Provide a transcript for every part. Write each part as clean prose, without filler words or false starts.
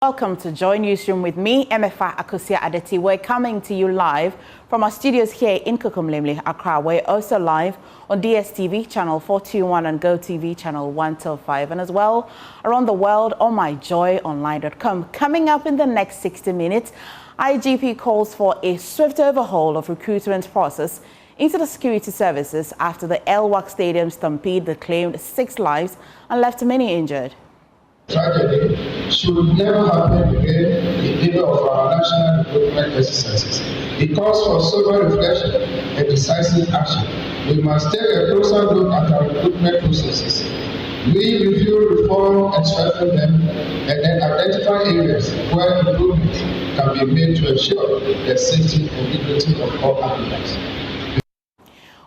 Welcome to Joy Newsroom with me, Emefa Akosia Adeti. We're coming to you live from our studios here in Kukumlimli, Accra. We're also live on DSTV channel 421 and GoTV channel 125, and as well around the world on myjoyonline.com. Coming up in the next 60 minutes, IGP calls for a swift overhaul of recruitment process into the security services after the El-Wak Stadium Stampede that claimed 6 lives and left many injured. Tragedy should never happen again in favor of our national recruitment exercises. It calls for sober reflection and decisive action. We must take a closer look at our recruitment processes. We review, reform, and strengthen them, and then identify areas where improvement can be made to ensure the safety and dignity of all applicants.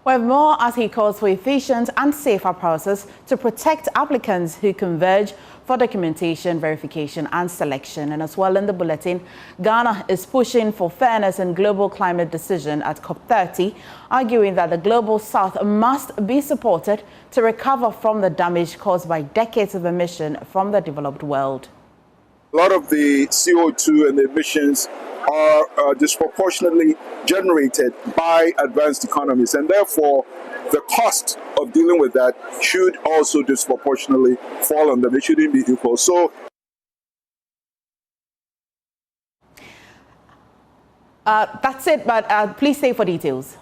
We have more as he calls for efficient and safer process to protect applicants who converge for documentation, verification and selection. And as well in the bulletin, Ghana is pushing for fairness in global climate decision at COP30, arguing that the global south must be supported to recover from the damage caused by decades of emission from the developed world. A lot of the CO2 and the emissions are disproportionately generated by advanced economies, and therefore the cost of dealing with that should also disproportionately fall on them. It shouldn't be equal. So that's it, but please stay for details.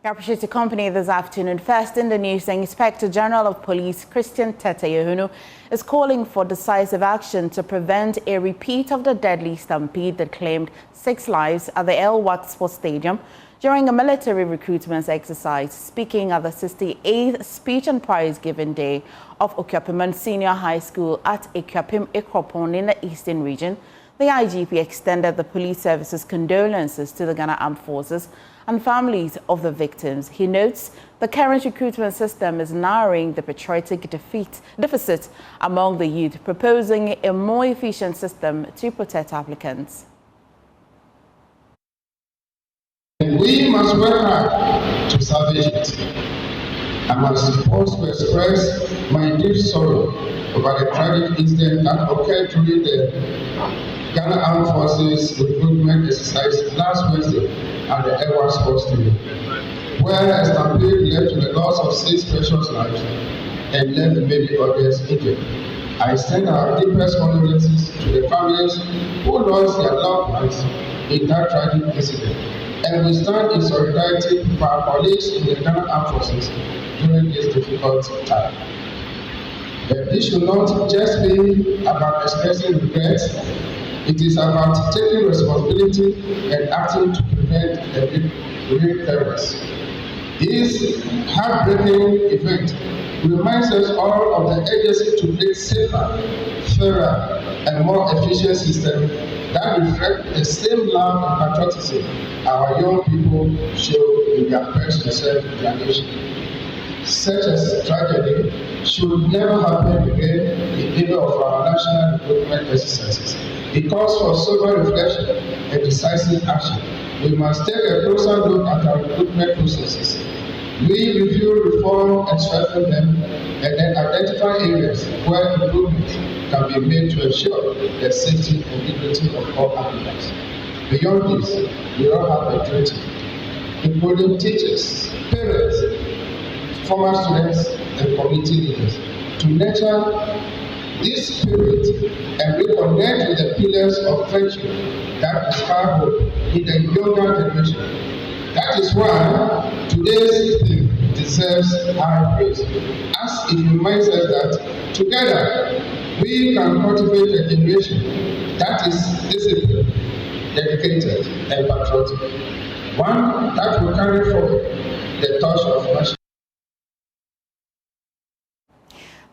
We appreciate your company this afternoon. First in the news, the Inspector General of Police, Christian Tete Yehunu, is calling for decisive action to prevent a repeat of the deadly stampede that claimed 6 lives at the El-Wak Stadium during a military recruitment exercise. Speaking at the 68th Speech and Prize Giving Day of Okuapem Senior High School at Okuapem Ekropon in the Eastern Region, the IGP extended the police service's condolences to the Ghana Armed Forces and families of the victims. He notes the current recruitment system is narrowing the patriotic deficit among the youth, proposing a more efficient system to protect applicants. We must work hard to salvage it. I must also express my deep sorrow over the tragic incident that occurred during the Ghana Armed Forces recruitment exercise last Wednesday at the El-Wak Stadium, where a stampede led to the loss of 6 precious lives and left many others injured. I extend our deepest condolences to the families who lost their loved ones in that tragic incident, and we stand in solidarity with our colleagues in the Ghana Armed Forces during this difficult time. But this should not just be about expressing regret. It is about taking responsibility and acting to prevent the recurrence. This heartbreaking event reminds us all of the urgency to build safer, fairer, and more efficient systems that reflect the same love and patriotism our young people show in their quest to serve their nation. Such a tragedy should never happen again in favor of our national recruitment exercises. It calls for sober reflection and decisive action. We must take a closer look at our recruitment processes. We review, reform, and strengthen them, and then identify areas where improvement can be made to ensure the safety and dignity of all applicants. Beyond this, we all have a duty, including teachers, parents, former students, and community leaders, to nurture this spirit and reconnect with the pillars of friendship that inspire hope in the younger generation. That is why today's theme deserves high praise, as it reminds us that together we can cultivate a generation that is disciplined, dedicated, and patriotic, one that will carry forward the torch of national.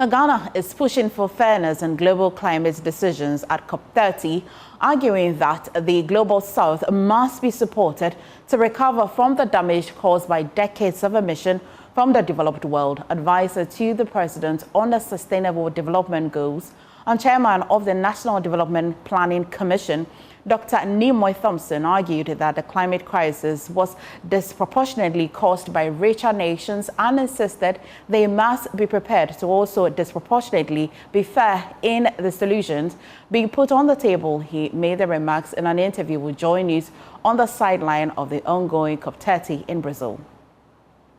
Ghana is pushing for fairness in global climate decisions at COP30, arguing that the global south must be supported to recover from the damage caused by decades of emission from the developed world. Advisor to the president on the Sustainable Development Goals Chairman of the National Development Planning Commission, Dr. Nimoy Thompson, argued that the climate crisis was disproportionately caused by richer nations and insisted they must be prepared to also disproportionately be fair in the solutions being put on the table. He made the remarks in an interview with Joy News on the sideline of the ongoing COP30 in Brazil.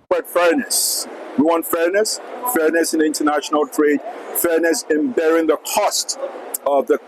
But fairness. We want fairness, fairness in international trade, fairness in bearing the cost of the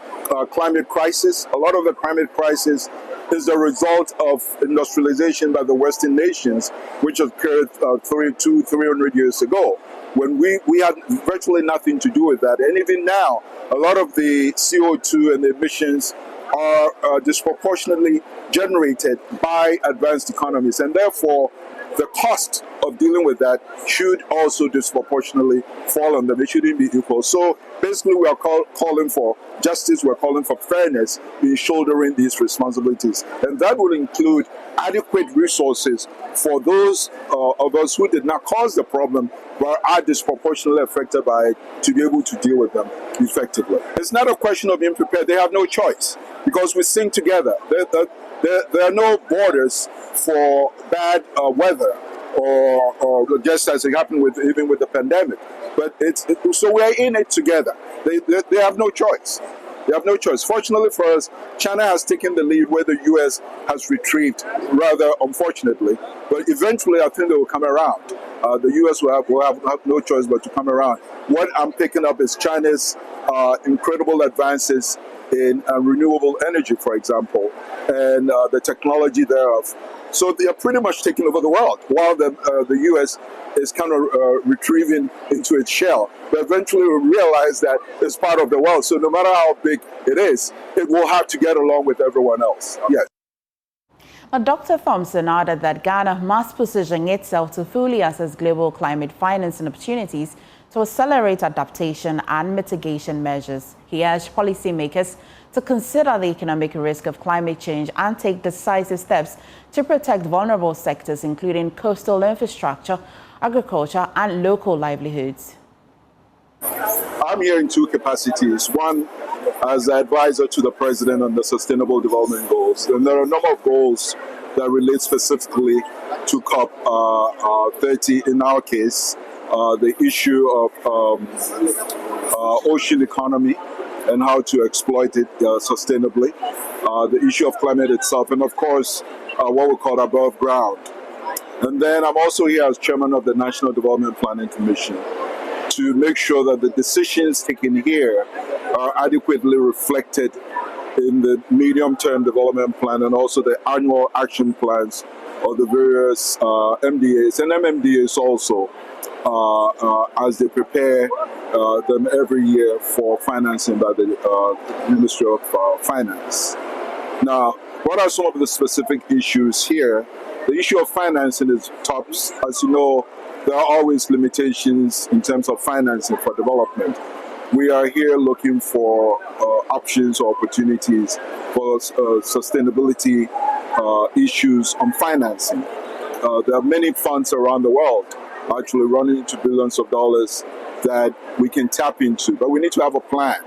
climate crisis. A lot of the climate crisis is the result of industrialization by the Western nations, which occurred 300 years ago, when we had virtually nothing to do with that. And even now, a lot of the CO2 and the emissions are disproportionately generated by advanced economies, and therefore the cost of dealing with that should also disproportionately fall on them. It shouldn't be equal. So basically, we are calling for justice, we're calling for fairness in shouldering these responsibilities. And that will include adequate resources for those of us who did not cause the problem but are disproportionately affected by it, to be able to deal with them effectively. It's not a question of being prepared. They have no choice, because we sing together. There are no borders for bad weather, or just as it happened even with the pandemic. But so we're in it together. They have no choice. They have no choice. Fortunately for us, China has taken the lead where the U.S. has retrieved, rather unfortunately. But eventually, I think they will come around. The U.S. will have no choice but to come around. What I'm picking up is China's incredible advances in renewable energy, for example, and the technology thereof. So they are pretty much taking over the world, while the U.S. is kind of retrieving into its shell. But eventually we realize that it's part of the world. So no matter how big it is, it will have to get along with everyone else. Yes. Now, Dr. Thompson added that Ghana must position itself to fully assess global climate financing opportunities to accelerate adaptation and mitigation measures. He urged policymakers to consider the economic risk of climate change and take decisive steps to protect vulnerable sectors, including coastal infrastructure, agriculture, and local livelihoods. I'm here in two capacities. One, as advisor to the president on the Sustainable Development Goals. And there are a number of goals that relate specifically to COP30. In our case, the issue of ocean economy and how to exploit it sustainably, the issue of climate itself, and of course, what we call above ground. And then I'm also here as chairman of the National Development Planning Commission to make sure that the decisions taken here are adequately reflected in the medium-term development plan and also the annual action plans of the various MDAs and MMDAs also, as they prepare them every year for financing by the Ministry of Finance. Now, what are some of the specific issues here? The issue of financing is tops. As you know, there are always limitations in terms of financing for development. We are here looking for options or opportunities for sustainability issues on financing. There are many funds around the world actually running into billions of dollars that we can tap into, but we need to have a plan.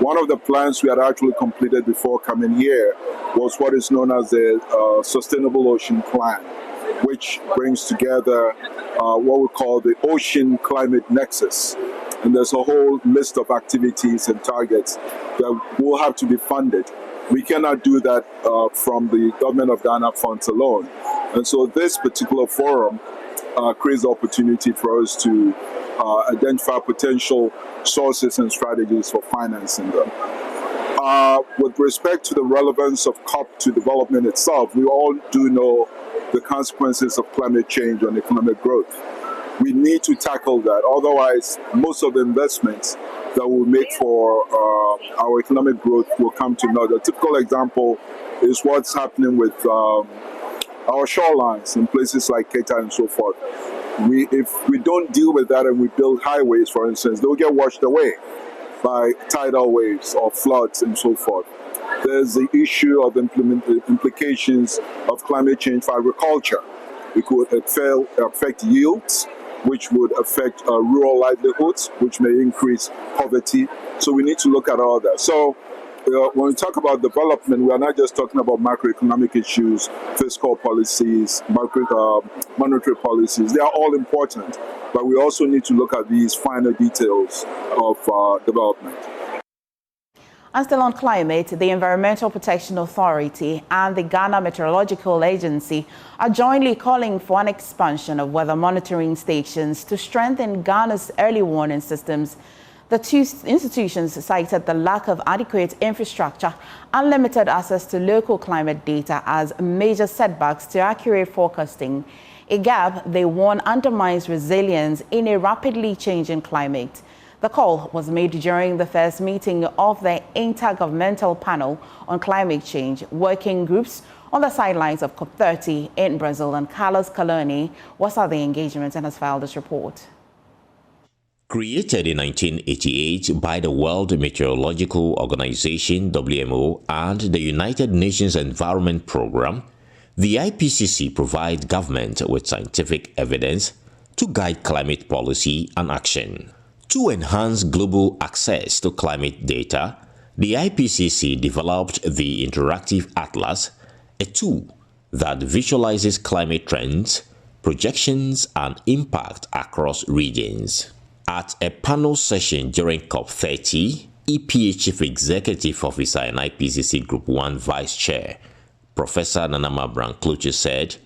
One of the plans we had actually completed before coming here was what is known as the Sustainable Ocean Plan, which brings together what we call the Ocean Climate Nexus. And there's a whole list of activities and targets that will have to be funded. We cannot do that from the Government of Ghana funds alone. And so this particular forum creates the opportunity for us to identify potential sources and strategies for financing them. With respect to the relevance of COP to development itself, we all do know the consequences of climate change on economic growth. We need to tackle that. Otherwise, most of the investments that we'll make for our economic growth will come to naught. A typical example is what's happening with our shorelines in places like Keita and so forth. If we don't deal with that and we build highways, for instance, they'll get washed away by tidal waves or floods and so forth. There's the issue of implications of climate change for agriculture. It could affect yields which would affect rural livelihoods, which may increase poverty. So we need to look at all that. So when we talk about development, we are not just talking about macroeconomic issues, fiscal policies, monetary policies. They are all important, but we also need to look at these finer details of development. And still on climate, the Environmental Protection Authority and the Ghana Meteorological Agency are jointly calling for an expansion of weather monitoring stations to strengthen Ghana's early warning systems. The two institutions cited the lack of adequate infrastructure and limited access to local climate data as major setbacks to accurate forecasting, a gap they warn undermines resilience in a rapidly changing climate. The call was made during the first meeting of the Intergovernmental Panel on Climate Change Working Groups on the sidelines of COP30 in Brazil, and Carlos Caloni was at the engagement and has filed this report. Created in 1988 by the World Meteorological Organization (WMO) and the United Nations Environment Programme, the IPCC provides government with scientific evidence to guide climate policy and action. To enhance global access to climate data, the IPCC developed the Interactive Atlas, a tool that visualizes climate trends, projections, and impact across regions. At a panel session during COP30, EPA Chief Executive Officer and IPCC Group 1 Vice Chair, Professor Nanama Brancluche said,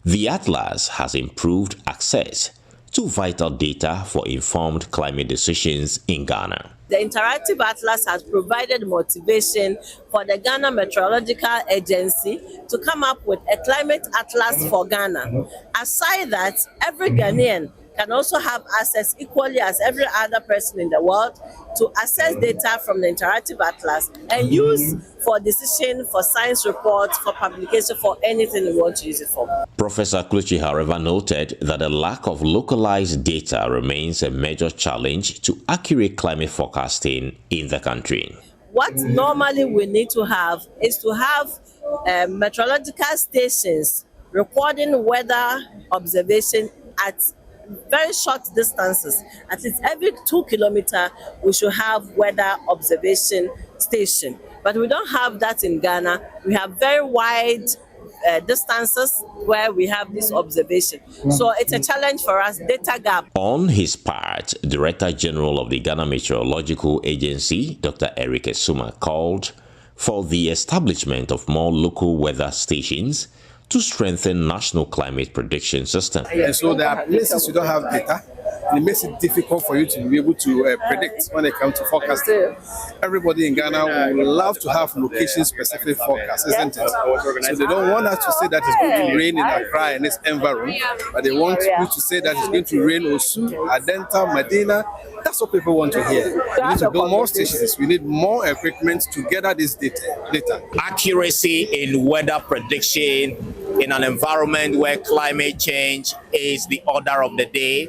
the Atlas has improved access to vital data for informed climate decisions in Ghana. The Interactive Atlas has provided motivation for the Ghana Meteorological Agency to come up with a climate atlas for Ghana. Aside that, every Ghanaian can also have access equally as every other person in the world to access data from the Interactive Atlas and use for decision, for science reports, for publication, for anything you want to use it for. Professor Kluchi, however, noted that the lack of localized data remains a major challenge to accurate climate forecasting in the country. What normally we need to have is to have meteorological stations recording weather observation at very short distances. At least every 2 kilometers, we should have weather observation station. But we don't have that in Ghana. We have very wide distances where we have this observation. So it's a challenge for us, data gap. On his part, Director General of the Ghana Meteorological Agency, Dr. Eric Esuma, called for the establishment of more local weather stations to strengthen national climate prediction system. And so there are places you don't have data, and it makes it difficult for you to be able to predict when it comes to forecasting. Everybody in Ghana would love to have location-specific forecasts, isn't it? So they don't want us to say that it's going to rain in Accra and its environment, but they want you to say that it's going to rain Osu, Adenta, Medina. That's what people want to hear. We need to build more stations. We need more equipment to gather this data. Accuracy in weather prediction in an environment where climate change is the order of the day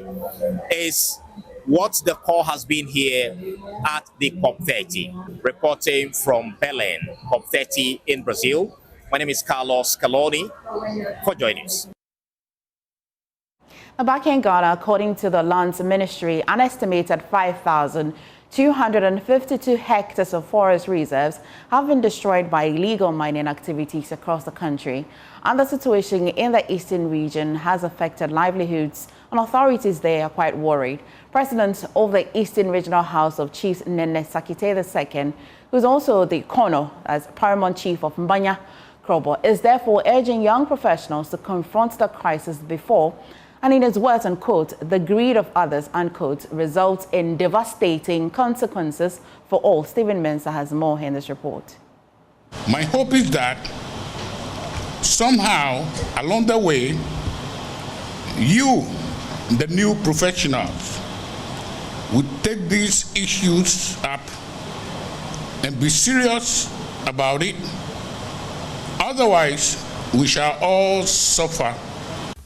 is what the call has been here at the COP30. Reporting from Belém, COP30 in Brazil. My name is Carlos Caloni for Joy News. Back in Ghana, according to the Lands Ministry, an estimated 5,252 hectares of forest reserves have been destroyed by illegal mining activities across the country. And the situation in the eastern region has affected livelihoods, and authorities there are quite worried. President of the Eastern Regional House of Chiefs, Nene Sakite II, who is also the Kono, as Paramount Chief of Mbanya Krobo, is therefore urging young professionals to confront the crisis before, and in his words, unquote, the greed of others, unquote, results in devastating consequences for all. Stephen Mensah has more in this report. My hope is that somehow along the way, you, the new professionals, would take these issues up and be serious about it. Otherwise, we shall all suffer.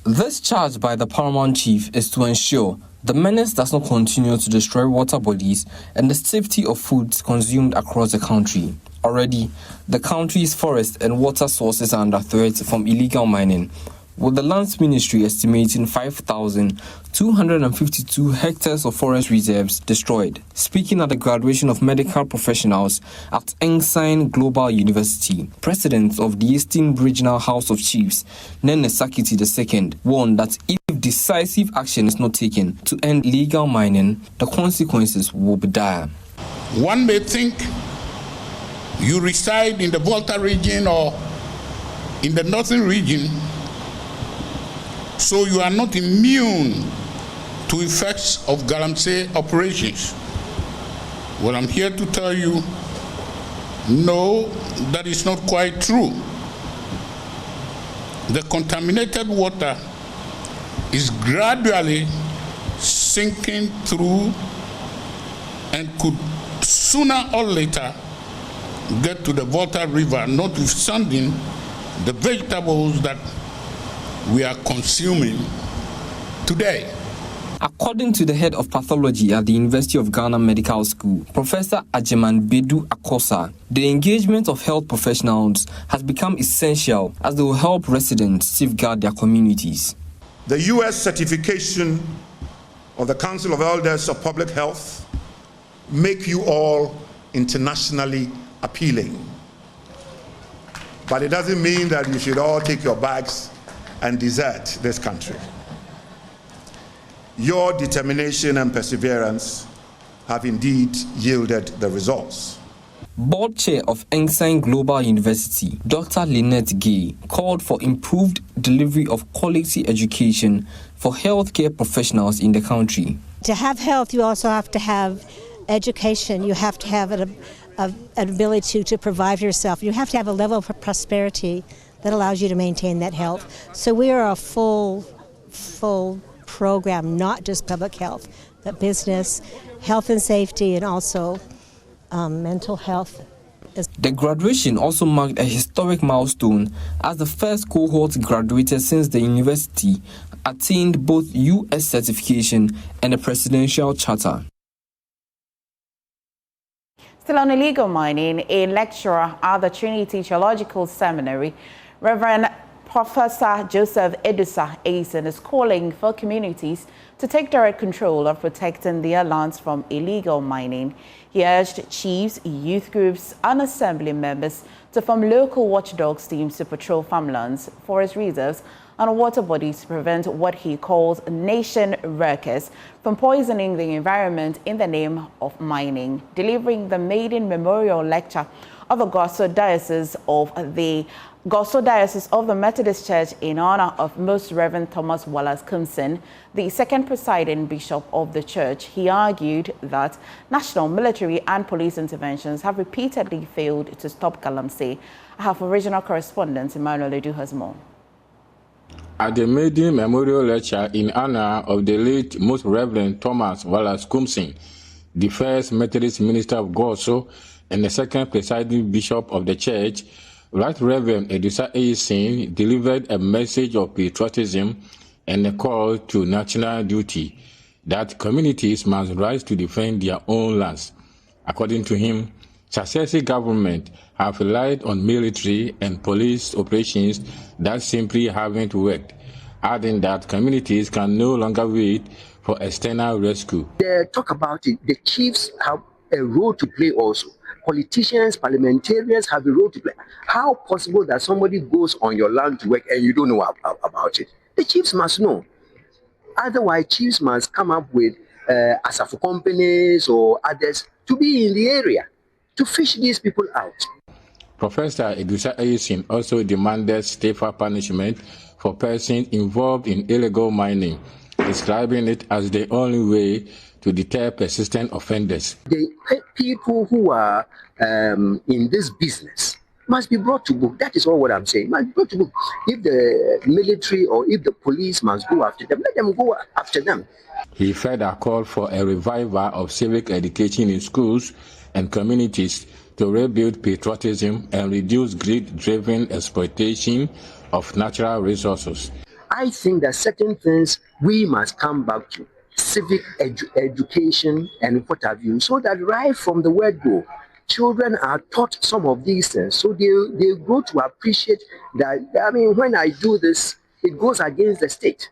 This charge by the Paramount Chief is to ensure the menace does not continue to destroy water bodies and the safety of foods consumed across the country. Already, the country's forest and water sources are under threat from illegal mining, with the Lands Ministry estimating 5,252 hectares of forest reserves destroyed. Speaking at the graduation of medical professionals at Ensign Global University, President of the Eastern Regional House of Chiefs, Nene Sakiti II, warned that if decisive action is not taken to end illegal mining, the consequences will be dire. One may think you reside in the Volta region or in the northern region, so you are not immune to effects of Galamsey operations. Well, I'm here to tell you, no, that is not quite true. The contaminated water is gradually sinking through and could sooner or later get to the Volta River, notwithstanding the vegetables that we are consuming today. According to the head of pathology at the University of Ghana Medical School, Professor Ajeman Bedu Akosa, the engagement of health professionals has become essential as they will help residents safeguard their communities. The U.S. certification of the Council of Elders of Public Health make you all internationally appealing. But it doesn't mean that you should all take your bags and desert this country. Your determination and perseverance have indeed yielded the results. Board Chair of Ensign Global University, Dr. Lynette Gay, called for improved delivery of quality education for healthcare professionals in the country. To have health, you also have to have education. You have to have an ability to provide for yourself. You have to have a level of prosperity that allows you to maintain that health. So we are a full program, not just public health, but business, health and safety, and also mental health. The graduation also marked a historic milestone as the first cohort graduated since the university attained both U.S. certification and a presidential charter. Still on illegal mining, a lecturer at the Trinity Theological Seminary, Reverend Professor Joseph Edusa Aisen, is calling for communities to take direct control of protecting their lands from illegal mining. He urged chiefs, youth groups, and assembly members to form local watchdogs teams to patrol farmlands, forest reserves, and water bodies to prevent what he calls nation wreckers from poisoning the environment in the name of mining. Delivering the maiden memorial lecture of the Goso Diocese of the Methodist Church in honor of Most Reverend Thomas Wallace Kumsin, the second presiding bishop of the church, he argued that national military and police interventions have repeatedly failed to stop Galamsey. I have regional correspondent Emmanuel Edu has more. At the maiden memorial lecture in honor of the late Most Reverend Thomas Wallace Kumsin, the first Methodist minister of Goso and the second presiding bishop of the church, Right Reverend Edusa Aisen delivered a message of patriotism and a call to national duty that communities must rise to defend their own lands. According to him, successive governments have relied on military and police operations that simply haven't worked, adding that communities can no longer wait for external rescue. They talk about it. The chiefs have a role to play also. Politicians, parliamentarians have a role to play. How possible that somebody goes on your land to work and you don't know about it? The chiefs must know. Otherwise, chiefs must come up with ASAFO companies or others to be in the area to fish these people out. Professor Edusa Aisen also demanded stiffer punishment for persons involved in illegal mining, describing it as the only way to deter persistent offenders. The people who are in this business must be brought to book. That is all what I'm saying. Must be brought to book. If the military or if the police must go after them, let them go after them. He further called for a revival of civic education in schools and communities to rebuild patriotism and reduce greed-driven exploitation of natural resources. I think that certain things we must come back to. Civic education and what have you, so that right from the word go, children are taught some of these things, so they grow to appreciate that. I mean, when I do this, it goes against the state.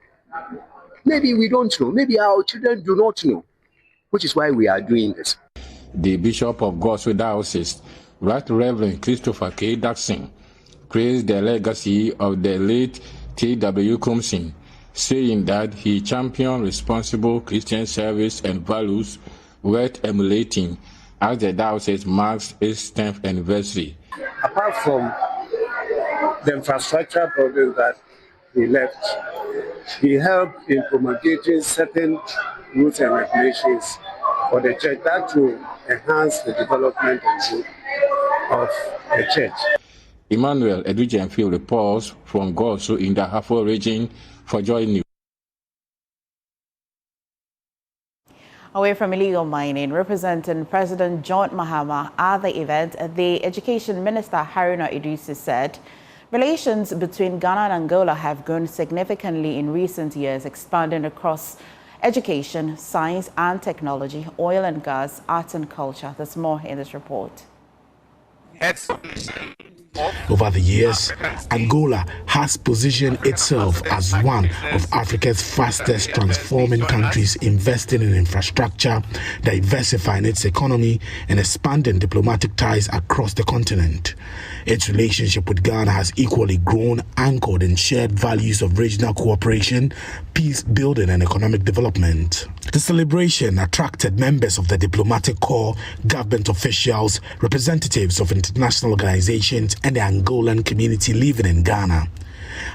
Maybe we don't know. Maybe our children do not know, which is why we are doing this. The Bishop of Goso Diocese, Right Reverend Christopher K. Daxon, praised the legacy of the late T.W. Kumsin, saying that he championed responsible Christian service and values worth emulating as the diocese marks its 10th anniversary. Apart from the infrastructure problems that he left, he helped in promulgating certain rules and regulations for the church that will enhance the development and growth of the church. Emmanuel Edujenfield reports from Goso in the Hafo region for Joy News. Away from illegal mining, representing President John Mahama at the event, the Education Minister Haruna Idrisu said relations between Ghana and Angola have grown significantly in recent years, expanding across education, science and technology, oil and gas, arts and culture. There's more in this report. Over the years, Angola has positioned itself as one of Africa's fastest transforming countries, investing in infrastructure, diversifying its economy, and expanding diplomatic ties across the continent. Its relationship with Ghana has equally grown, anchored in shared values of regional cooperation, peace building, and economic development. The celebration attracted members of the diplomatic corps, government officials, representatives of international organizations, and the Angolan community living in Ghana.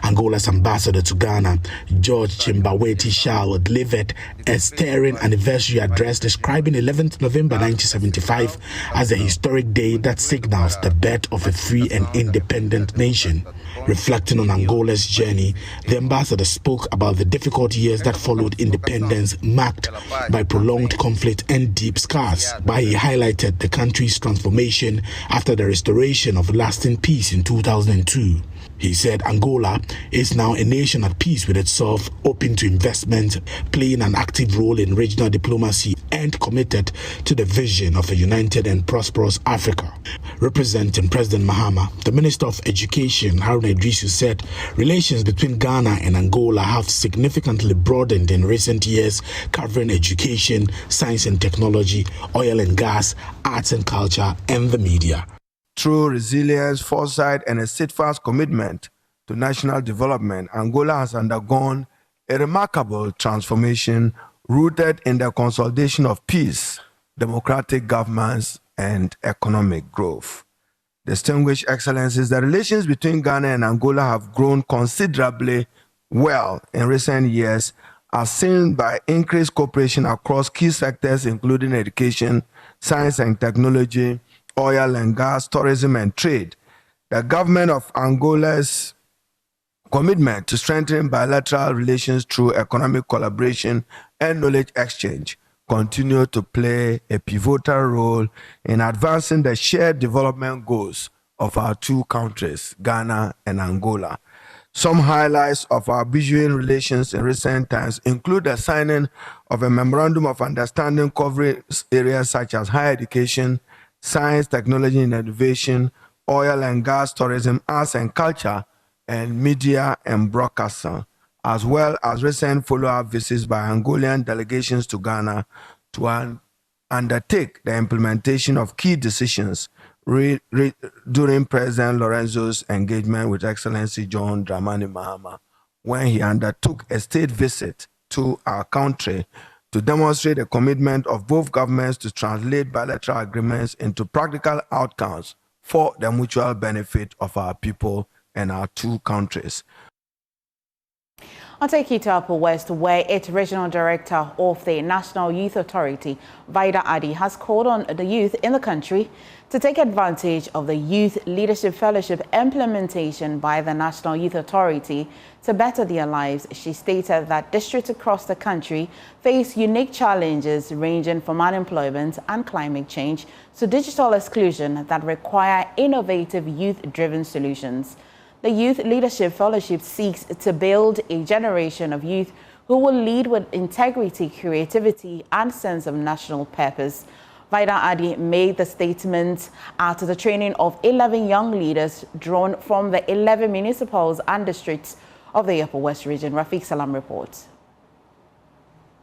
Angola's ambassador to Ghana, George Chimbaweti Shao, delivered a stirring anniversary address describing 11th November 1975 as a historic day that signals the birth of a free and independent nation. Reflecting on Angola's journey, the ambassador spoke about the difficult years that followed independence, marked by prolonged conflict and deep scars, while he highlighted the country's transformation after the restoration of lasting peace in 2002. He said Angola is now a nation at peace with itself, open to investment, playing an active role in regional diplomacy, and committed to the vision of a united and prosperous Africa. Representing President Mahama, the Minister of Education, Haruna Idrisu, said relations between Ghana and Angola have significantly broadened in recent years, covering education, science and technology, oil and gas, arts and culture, and the media. Through resilience, foresight, and a steadfast commitment to national development, Angola has undergone a remarkable transformation rooted in the consolidation of peace, democratic governance, and economic growth. Distinguished Excellencies, the relations between Ghana and Angola have grown considerably well in recent years, as seen by increased cooperation across key sectors including education, science and technology, oil and gas, tourism and trade. The government of Angola's commitment to strengthening bilateral relations through economic collaboration and knowledge exchange continue to play a pivotal role in advancing the shared development goals of our two countries, Ghana and Angola. Some highlights of our bilateral relations in recent times include the signing of a memorandum of understanding covering areas such as higher education, science, technology and innovation, oil and gas, tourism, arts and culture, and media and broadcasting, as well as recent follow-up visits by Angolan delegations to Ghana to undertake the implementation of key decisions during President Lorenzo's engagement with Excellency John Dramani Mahama, when he undertook a state visit to our country to demonstrate the commitment of both governments to translate bilateral agreements into practical outcomes for the mutual benefit of our people and our two countries. I'll take you to Upper West, where its regional director of the National Youth Authority, Vida Adi, has called on the youth in the country to take advantage of the Youth Leadership Fellowship implementation by the National Youth Authority to better their lives. She stated that districts across the country face unique challenges ranging from unemployment and climate change to digital exclusion that require innovative youth-driven solutions. The Youth Leadership Fellowship seeks to build a generation of youth who will lead with integrity, creativity, and sense of national purpose. Vida Adi made the statement after the training of 11 young leaders drawn from the 11 municipalities and districts of the Upper West Region. Rafiq Salam reports.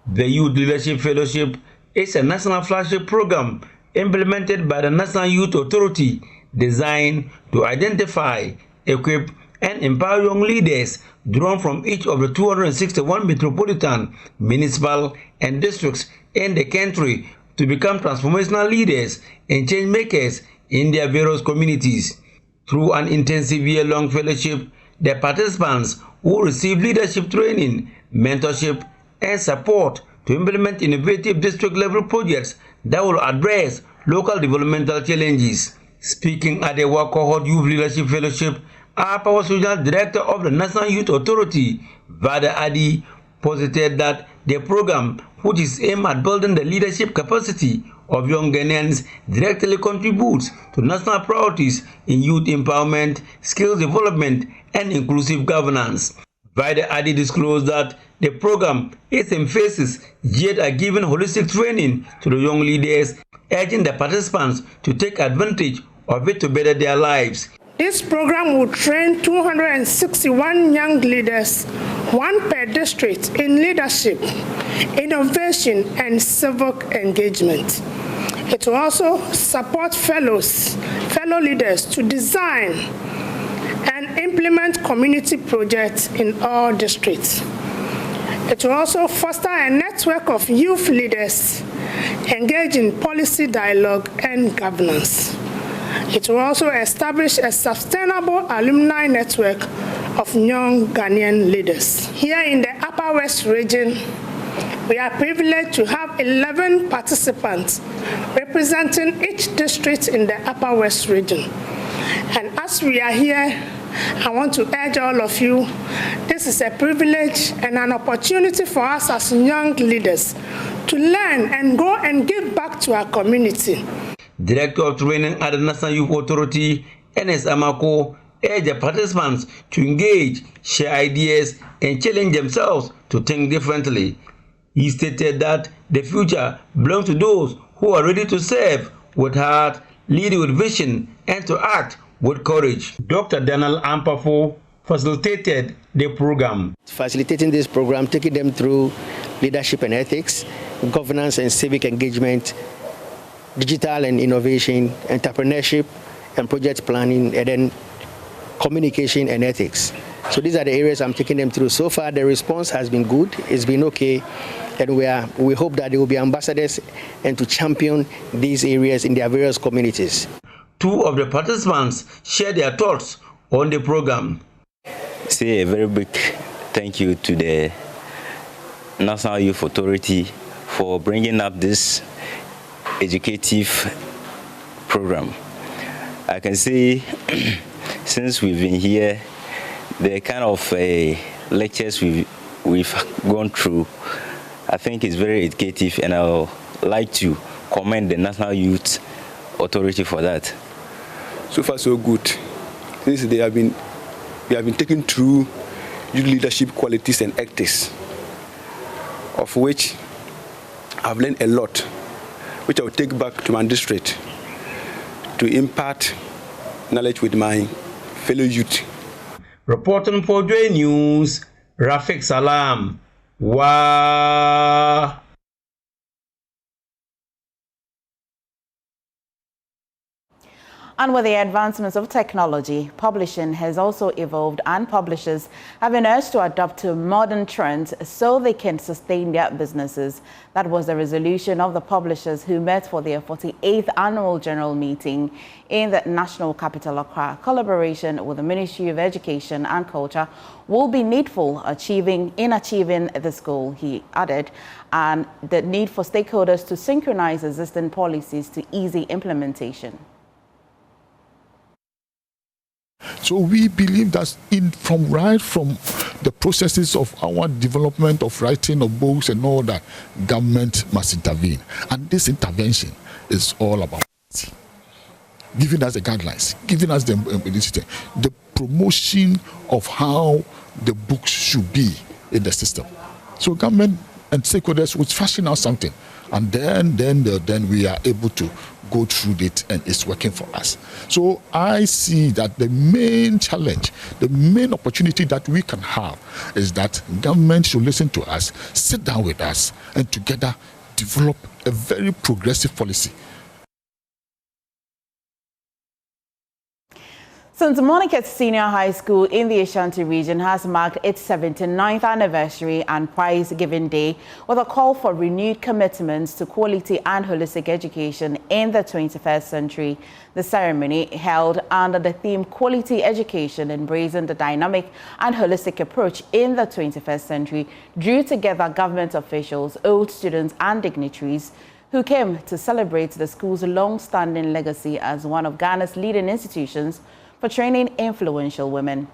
The Youth Leadership Fellowship is a national flagship program implemented by the National Youth Authority designed to identify, equip, and empower young leaders drawn from each of the 261 metropolitan, municipal, and districts in the country to become transformational leaders and change makers in their various communities. Through an intensive year-long fellowship, the participants will receive leadership training, mentorship, and support to implement innovative district-level projects that will address local developmental challenges. Speaking at the El-Wak Youth Leadership Fellowship, Upper West Regional Director of the National Youth Authority, Vada Adi, posited that the program, which is aimed at building the leadership capacity of young Ghanaians, directly contributes to national priorities in youth empowerment, skills development, and inclusive governance. Vada Adi disclosed that the program is in phases yet are giving holistic training to the young leaders, urging the participants to take advantage of it to better their lives. This program will train 261 young leaders, one per district, in leadership, innovation, and civic engagement. It will also support fellow leaders to design and implement community projects in all districts. It will also foster a network of youth leaders engaged in policy dialogue and governance. It will also establish a sustainable alumni network of young Ghanaian leaders. Here in the Upper West region, we are privileged to have 11 participants representing each district in the Upper West region. And as we are here, I want to urge all of you, this is a privilege and an opportunity for us as young leaders to learn and go and give back to our community. Director of Training at the National Youth Authority, NS Amako, urged the participants to engage, share ideas, and challenge themselves to think differently. He stated that the future belongs to those who are ready to serve with heart, lead with vision, and to act with courage. Dr. Daniel Ampafo facilitated the program. Facilitating this program, taking them through leadership and ethics, governance and civic engagement, digital and innovation, entrepreneurship and project planning, and then communication and ethics. So these are the areas I'm taking them through. So far, the response has been good. It's been okay. And we hope that they will be ambassadors and to champion these areas in their various communities. Two of the participants shared their thoughts on the program. Say a very big thank you to the National Youth Authority for bringing up this educative program. I can say since we've been here, the kind of lectures we've gone through, I think is very educative, and I would like to commend the National Youth Authority for that. So far, so good. Since we have been taken through youth leadership qualities and ethics, of which I've learned a lot, which I will take back to my district to impart knowledge with my fellow youth. Reporting for Joy News, Rafiq Salam. Wow. And with the advancements of technology, publishing has also evolved, and publishers have been urged to adopt to modern trends so they can sustain their businesses. That was the resolution of the publishers who met for their 48th annual general meeting in the national capital, Accra. Collaboration with the Ministry of Education and Culture will be needful in achieving this goal, he added, and the need for stakeholders to synchronize existing policies to easy implementation. So we believe that right from the processes of our development of writing of books and all that, government must intervene. And this intervention is all about giving us the guidelines, giving us the promotion of how the books should be in the system. So government and stakeholders would fashion out something And then we are able to go through it, and it's working for us. So I see that the main challenge, the main opportunity that we can have is that government should listen to us, sit down with us, and together develop a very progressive policy. St. Monica's Senior High School in the Ashanti region has marked its 79th anniversary and prize-giving day with a call for renewed commitments to quality and holistic education in the 21st century. The ceremony, held under the theme Quality Education Embracing the Dynamic and Holistic Approach in the 21st Century, drew together government officials, old students and dignitaries who came to celebrate the school's long-standing legacy as one of Ghana's leading institutions for training influential women.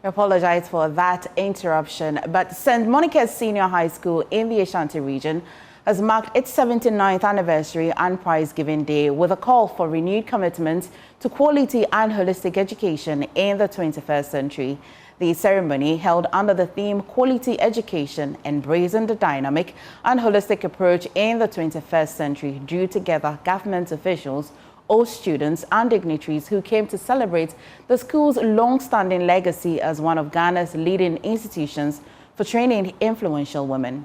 We apologize for that interruption, but St. Monica's Senior High School in the Ashanti region has marked its 79th anniversary and prize-giving day with a call for renewed commitment to quality and holistic education in the 21st century. The ceremony, held under the theme Quality Education Embracing the Dynamic and Holistic Approach in the 21st Century, drew together government officials, all students and dignitaries who came to celebrate the school's long-standing legacy as one of Ghana's leading institutions for training influential women.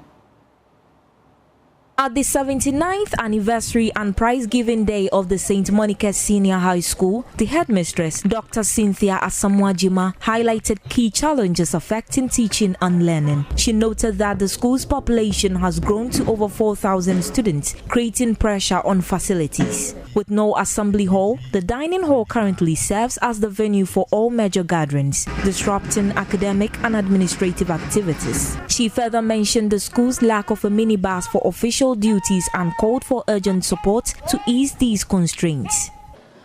At the 79th anniversary and prize-giving day of the St. Monica's Senior High School, the headmistress, Dr. Cynthia Asamoah-Jima, highlighted key challenges affecting teaching and learning. She noted that the school's population has grown to over 4,000 students, creating pressure on facilities. With no assembly hall, the dining hall currently serves as the venue for all major gatherings, disrupting academic and administrative activities. She further mentioned the school's lack of a minibus for official duties and called for urgent support to ease these constraints.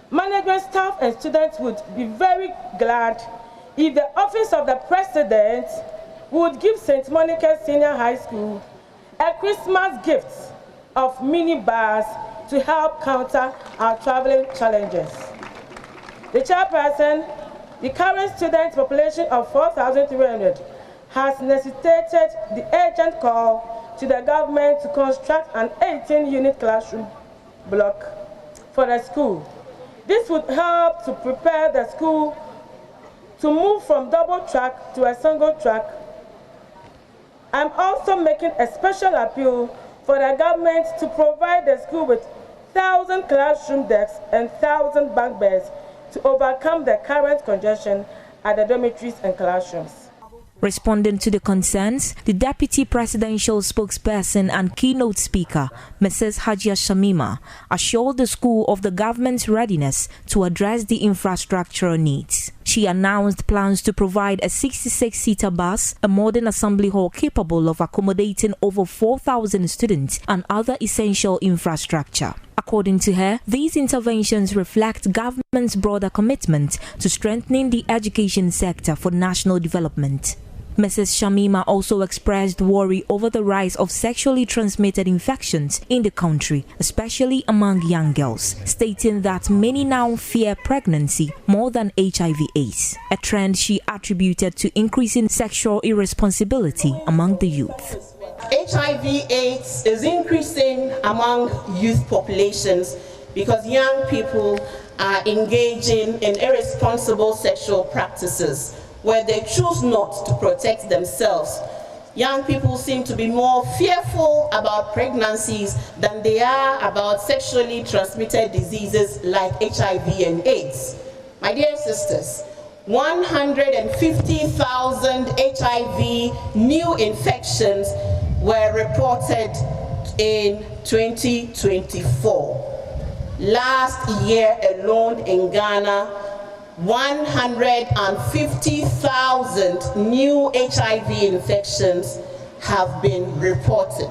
Management staff and students would be very glad if the office of the president would give St. Monica's Senior High School a Christmas gift of minibus to help counter our traveling challenges. The chairperson, the current student population of 4,300 has necessitated the urgent call to the government to construct an 18-unit classroom block for the school. This would help to prepare the school to move from double track to a single track. I'm also making a special appeal for the government to provide the school with 1,000 classroom desks and 1,000 bunk beds to overcome the current congestion at the dormitories and classrooms. Responding to the concerns, the Deputy Presidential Spokesperson and keynote speaker, Mrs. Hajia Shamima, assured the school of the government's readiness to address the infrastructural needs. She announced plans to provide a 66-seater bus, a modern assembly hall capable of accommodating over 4,000 students, and other essential infrastructure. According to her, these interventions reflect government's broader commitment to strengthening the education sector for national development. Mrs. Shamima also expressed worry over the rise of sexually transmitted infections in the country, especially among young girls, stating that many now fear pregnancy more than HIV/AIDS, a trend she attributed to increasing sexual irresponsibility among the youth. HIV/AIDS is increasing among youth populations because young people are engaging in irresponsible sexual practices where they choose not to protect themselves. Young people seem to be more fearful about pregnancies than they are about sexually transmitted diseases like HIV and AIDS. My dear sisters, 150,000 HIV new infections were reported in 2024. Last year alone in Ghana, 150,000 new HIV infections have been reported.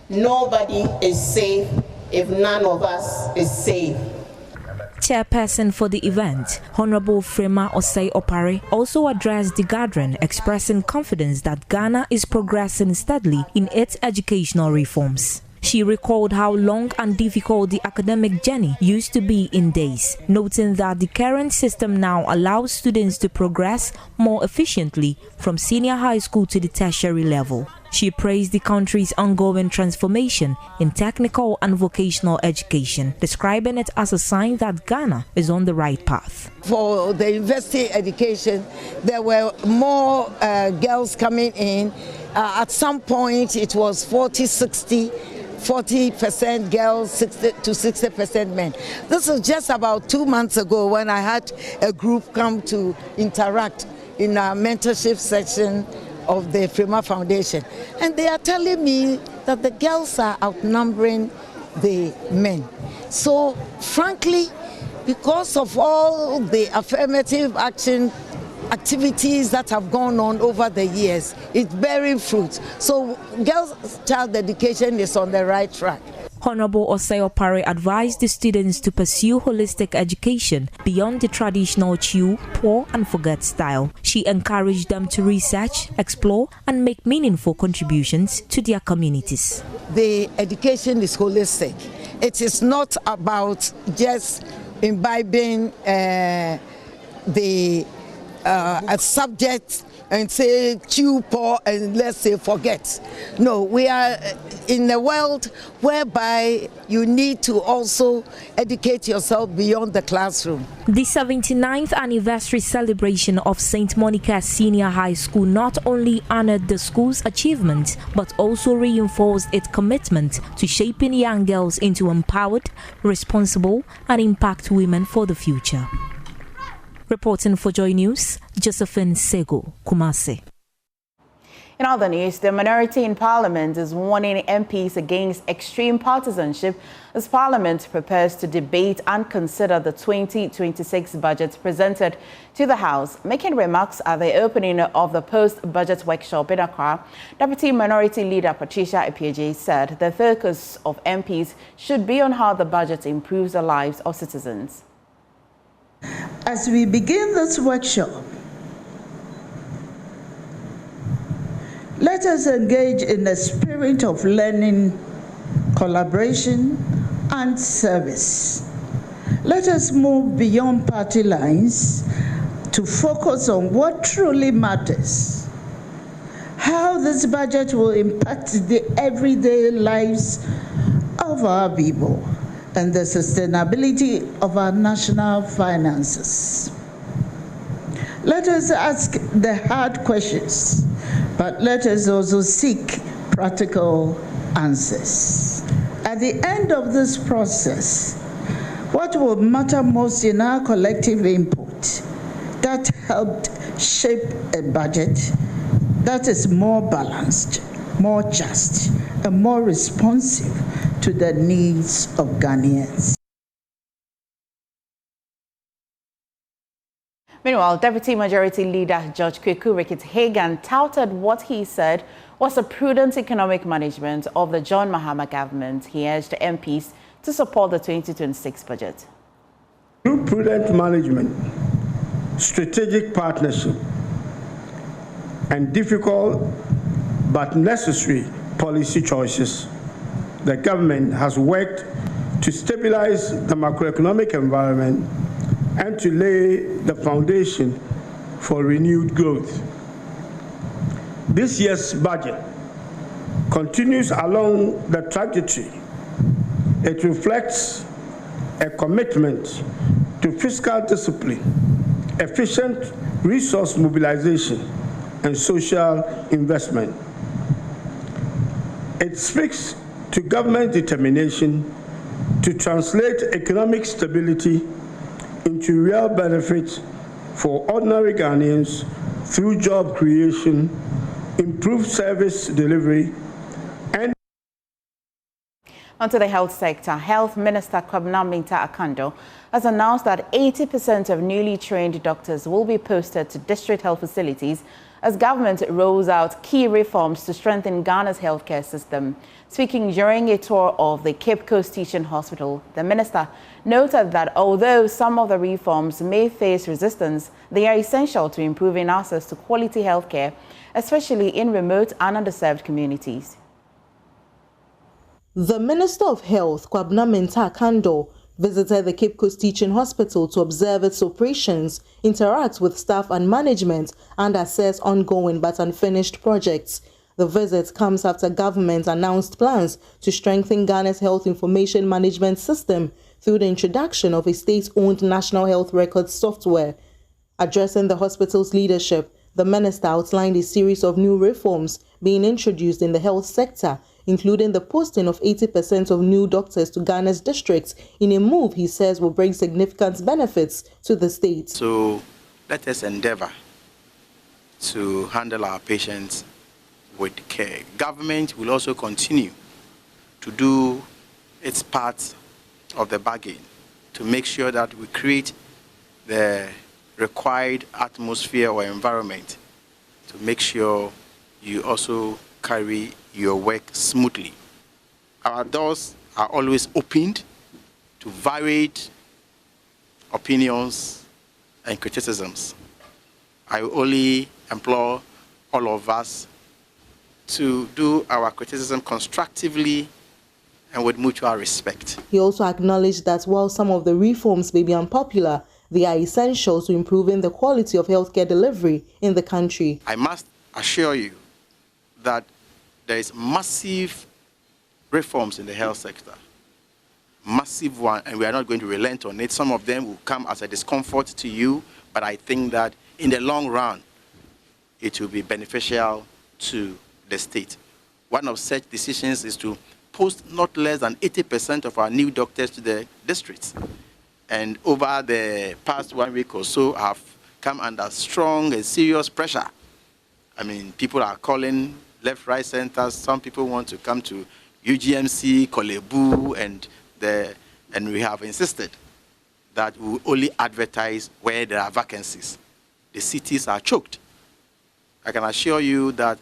Nobody is safe if none of us is safe. chairperson for the event, Honorable Frema Osei Opare, also addressed the gathering, expressing confidence that Ghana is progressing steadily in its educational reforms. She recalled how long and difficult the academic journey used to be in days, noting that the current system now allows students to progress more efficiently from senior high school to the tertiary level. She praised the country's ongoing transformation in technical and vocational education, describing it as a sign that Ghana is on the right path. For the university education, there were more girls coming in. At some point, it was 40% girls, 60 to 60% men. This is just about 2 months ago when I had a group come to interact in our mentorship section of the Frema Foundation. And they are telling me that the girls are outnumbering the men. So frankly, because of all the affirmative action activities that have gone on over the years, it's bearing fruit. So girls' child education is on the right track. Honorable Osei Opare advised the students to pursue holistic education beyond the traditional chew, pour and forget style. She encouraged them to research, explore and make meaningful contributions to their communities. The education is holistic. It is not about just imbibing a subject and say chew, pour, and let's say forget. No, we are in a world whereby you need to also educate yourself beyond the classroom. The 79th anniversary celebration of St. Monica Senior High School not only honored the school's achievements, but also reinforced its commitment to shaping young girls into empowered, responsible, and impact women for the future. Reporting for Joy News, Josephine Sego, Kumasi. In other news, the minority in Parliament is warning MPs against extreme partisanship as Parliament prepares to debate and consider the 2026 budget presented to the House. Making remarks at the opening of the post-budget workshop in Accra, Deputy Minority Leader Patricia Epieje said the focus of MPs should be on how the budget improves the lives of citizens. As we begin this workshop, let us engage in a spirit of learning, collaboration, and service. Let us move beyond party lines to focus on what truly matters, how this budget will impact the everyday lives of our people and the sustainability of our national finances. Let us ask the hard questions, but let us also seek practical answers. At the end of this process, what will matter most in our collective input that helped shape a budget that is more balanced, more just, and more responsive to the needs of Ghanaians. Meanwhile, Deputy Majority Leader George Kweku Rickett-Hagan touted what he said was a prudent economic management of the John Mahama government. He urged MPs to support the 2026 budget. Through prudent management, strategic partnership, and difficult but necessary policy choices, the government has worked to stabilize the macroeconomic environment and to lay the foundation for renewed growth. This year's budget continues along the trajectory. It reflects a commitment to fiscal discipline, efficient resource mobilization, and social investment. It speaks to government determination to translate economic stability into real benefits for ordinary Ghanaians through job creation, improved service delivery, and Onto the health sector, Health Minister Kwabena Akando has announced that 80% of newly trained doctors will be posted to district health facilities as government rolls out key reforms to strengthen Ghana's healthcare system. Speaking during a tour of the Cape Coast Teaching Hospital, the minister noted that although some of the reforms may face resistance, they are essential to improving access to quality healthcare, especially in remote and underserved communities. The Minister of Health, Kwabena Akando, visited the Cape Coast Teaching Hospital to observe its operations, interact with staff and management, and assess ongoing but unfinished projects. The visit comes after government announced plans to strengthen Ghana's health information management system through the introduction of a state-owned national health records software. Addressing the hospital's leadership, the minister outlined a series of new reforms being introduced in the health sector, including the posting of 80% of new doctors to Ghana's districts in a move he says will bring significant benefits to the state. So let us endeavor to handle our patients with care. Government will also continue to do its part of the bargain to make sure that we create the required atmosphere or environment to make sure you also carry your work smoothly. Our doors are always opened to varied opinions and criticisms. I only implore all of us to do our criticism constructively and with mutual respect. He also acknowledged that while some of the reforms may be unpopular, they are essential to improving the quality of healthcare delivery in the country. I must assure you that there is massive reforms in the health sector, massive one, and we are not going to relent on it. Some of them will come as a discomfort to you, but I think that in the long run, it will be beneficial to the state. One of such decisions is to post not less than 80% of our new doctors to the districts. And over the past 1 week or so, have come under strong and serious pressure. I mean, people are calling left, right, center. Some people want to come to UGMC, Kolebu, and we have insisted that we will only advertise where there are vacancies. The cities are choked. I can assure you that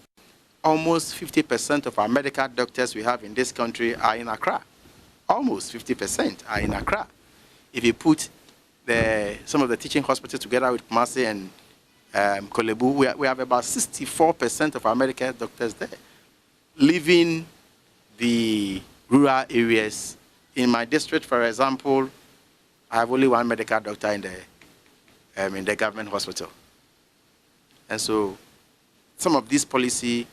almost 50% of our medical doctors we have in this country are in Accra. Almost 50% are in Accra. If you put some of the teaching hospitals together with Kumasi and Kolebu, we have about 64% of our medical doctors there, leaving the rural areas. In my district, for example, I have only one medical doctor in the government hospital. And so some of this policy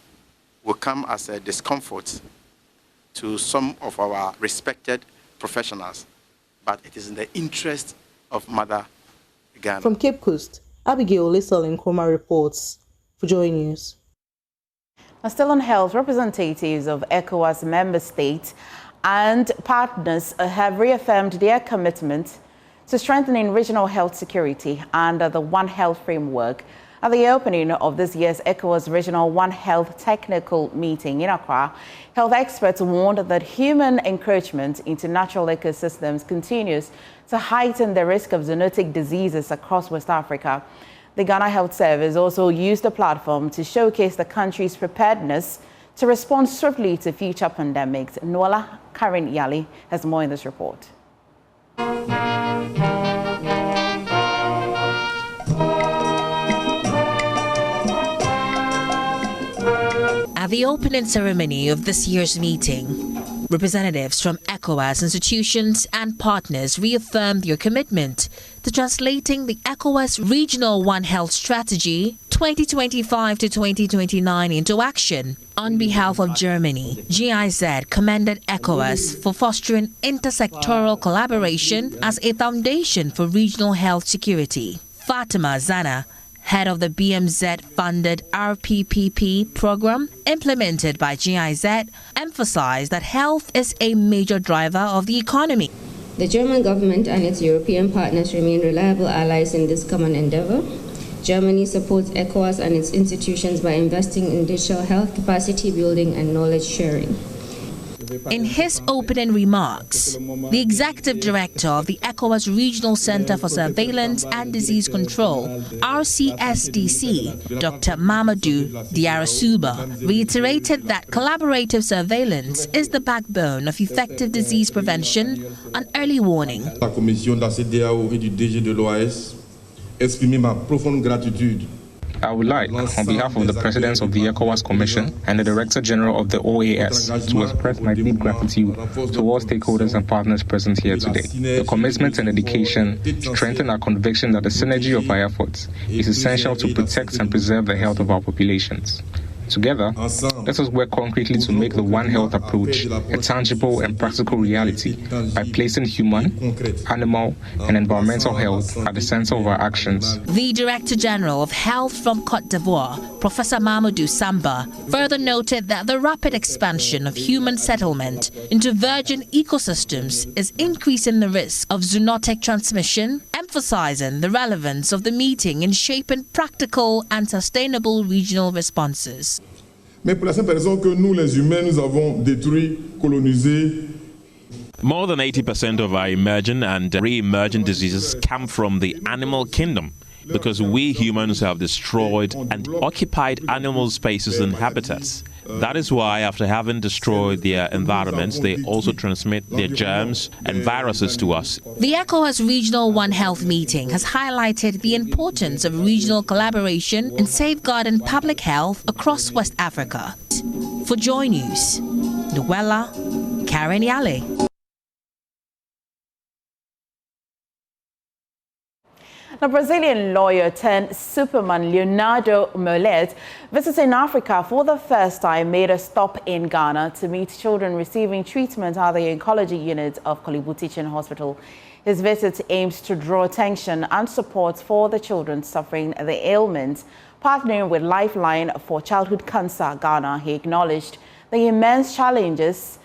will come as a discomfort to some of our respected professionals, but it is in the interest of Mother Ghana. From Cape Coast, Abigail Lissel Nkrumah reports for Joy News. Now, still on health, representatives of ECOWAS member states and partners have reaffirmed their commitment to strengthening regional health security under the One Health framework. At the opening of this year's ECOWAS Regional One Health Technical Meeting in Accra, health experts warned that human encroachment into natural ecosystems continues to heighten the risk of zoonotic diseases across West Africa. The Ghana Health Service also used the platform to showcase the country's preparedness to respond swiftly to future pandemics. Nwala Karen Yali has more in this report. At the opening ceremony of this year's meeting, representatives from ECOWAS institutions and partners reaffirmed their commitment to translating the ECOWAS Regional One Health Strategy 2025 to 2029 into action. On behalf of Germany, GIZ commended ECOWAS for fostering intersectoral collaboration as a foundation for regional health security. Fatima Zana, head of the BMZ-funded RPPP program implemented by GIZ, emphasized that health is a major driver of the economy. The German government and its European partners remain reliable allies in this common endeavor. Germany supports ECOWAS and its institutions by investing in digital health capacity building and knowledge sharing. In his opening remarks, the Executive Director of the ECOWAS Regional Center for Surveillance and Disease Control, RCSDC, Dr. Mamadou Diarasuba, reiterated that collaborative surveillance is the backbone of effective disease prevention and early warning. La commission de la CEDEAO et du DG de l'OAS exprimer ma profonde gratitude. I would like, on behalf of the Presidents of the ECOWAS Commission and the Director General of the OAS, to express my deep gratitude to all stakeholders and partners present here today. The commitment and dedication strengthen our conviction that the synergy of our efforts is essential to protect and preserve the health of our populations. Together, let us work concretely to make the One Health approach a tangible and practical reality by placing human, animal, and environmental health at the center of our actions. The Director General of Health from Côte d'Ivoire, Professor Mamadou Samba, further noted that the rapid expansion of human settlement into virgin ecosystems is increasing the risk of zoonotic transmission, emphasizing the relevance of the meeting in shaping practical and sustainable regional responses. Mais pour la simple raison que nous, les humains, nous avons détruit, colonisé. More than 80% of our emerging and re-emerging diseases come from the animal kingdom because we humans have destroyed and occupied animal spaces and habitats. That is why, after having destroyed their environments, they also transmit their germs and viruses to us. The ECOWAS Regional One Health meeting has highlighted the importance of regional collaboration in safeguarding public health across West Africa. For Joy News, Noella Karen Yale. The Brazilian lawyer turned Superman Leonardo Molet, visiting Africa for the first time, made a stop in Ghana to meet children receiving treatment at the oncology unit of Kolebu Teaching Hospital. His visit aims to draw attention and support for the children suffering the ailment. Partnering with Lifeline for Childhood Cancer Ghana, he acknowledged the immense challenges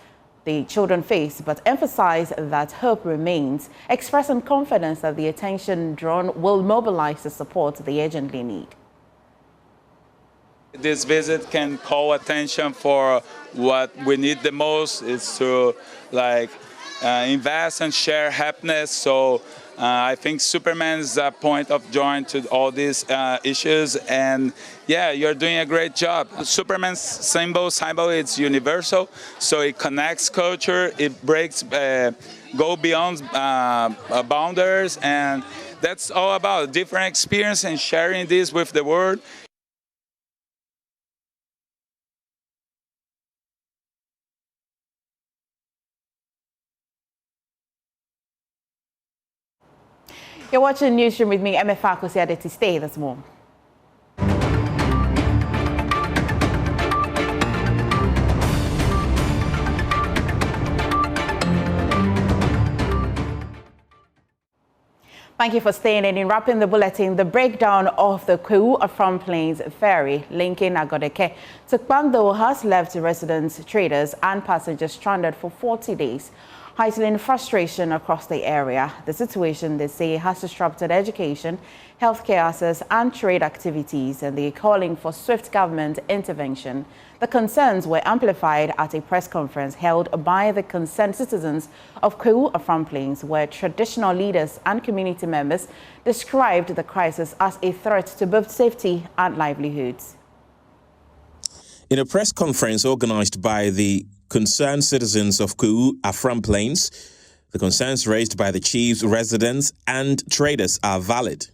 the children face, but emphasized that hope remains, expressing confidence that the attention drawn will mobilize the support they urgently need. This visit can call attention for what we need the most is to invest and share happiness. So I think Superman's point of join to all these issues, and yeah, you're doing a great job. Superman's symbol is universal, so it connects culture, it breaks, go beyond boundaries, and that's all about different experience and sharing this with the world. You're watching Newsroom with me, MFA Kosiadeti. Stay, there's more. Thank you for staying in. In wrapping the bulletin, the breakdown of the Kwewu-Afram Plains ferry linking Agodeke to Kpando has left residents, traders and passengers stranded for 40 days. Heightening frustration across the area. The situation, they say, has disrupted education, healthcare access and trade activities, and they are calling for swift government intervention. The concerns were amplified at a press conference held by the concerned citizens of Kwewu-Afram Plains, where traditional leaders and community members described the crisis as a threat to both safety and livelihoods. In a press conference organized by the concerned citizens of Kwewu-Afram Plains, the concerns raised by the chiefs, residents and traders are valid.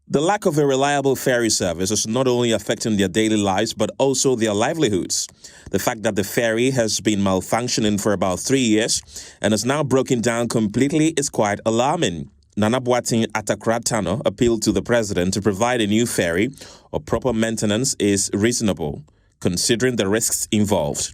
The lack of a reliable ferry service is not only affecting their daily lives but also their livelihoods. The fact that the ferry has been malfunctioning for about 3 years and is now broken down completely is quite alarming. Nana Boateng Atakratano appealed to the president to provide a new ferry or proper maintenance is reasonable, considering the risks involved.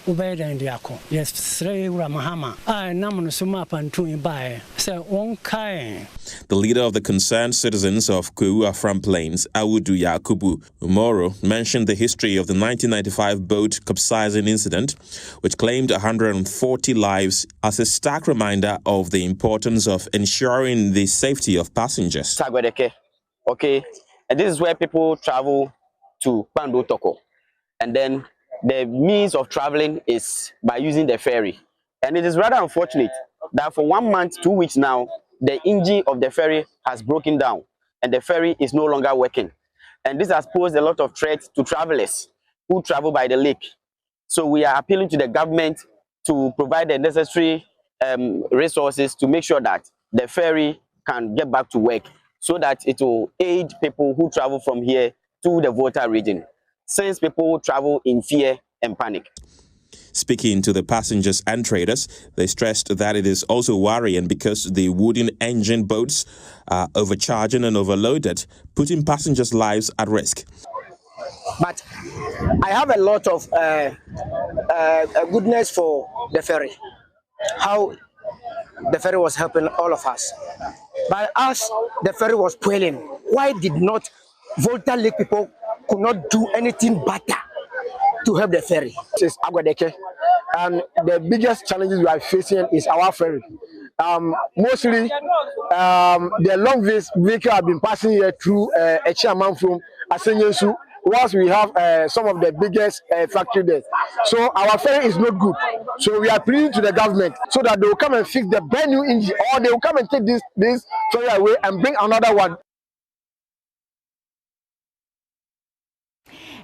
Ubeda Indiako. Yes, Srei Ramahama. I Naman Sumap and Tui Bai. So one Kai. The leader of the concerned citizens of Kuu Afram Plains, Awudu Yakubu Umoro, mentioned the history of the 1995 boat capsizing incident, which claimed 140 lives, as a stark reminder of the importance of ensuring the safety of passengers. Okay, and this is where people travel to Pando Toko, and then the means of traveling is by using the ferry. And it is rather unfortunate that for 1 month, 2 weeks now, the engine of the ferry has broken down and the ferry is no longer working. And this has posed a lot of threats to travelers who travel by the lake. So we are appealing to the government to provide the necessary resources to make sure that the ferry can get back to work, so that it will aid people who travel from here to the Volta region, since people travel in fear and panic. Speaking to the passengers and traders, they stressed that it is also worrying because the wooden engine boats are overcharging and overloaded, putting passengers' lives at risk. But I have a lot of goodness for the ferry, how the ferry was helping all of us. But as the ferry was puiling, why did not Volta Lake people could not do anything better to help the ferry? This is Agwadeke, and the biggest challenges we are facing is our ferry. Mostly, the long vehicle have been passing here through Echiaman from Asenyesu, whilst we have some of the biggest factory there. So our ferry is not good. So we are appealing to the government so that they will come and fix the brand new engine, or they will come and take this ferry away and bring another one.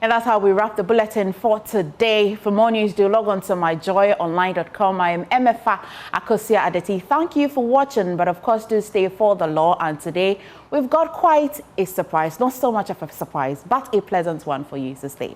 And that's how we wrap the bulletin for today. For more news, do log on to myjoyonline.com. I am MFA Akosia Adeti. Thank you for watching, but of course do stay for the law. And today we've got quite a surprise, not so much of a surprise, but a pleasant one for you, so stay.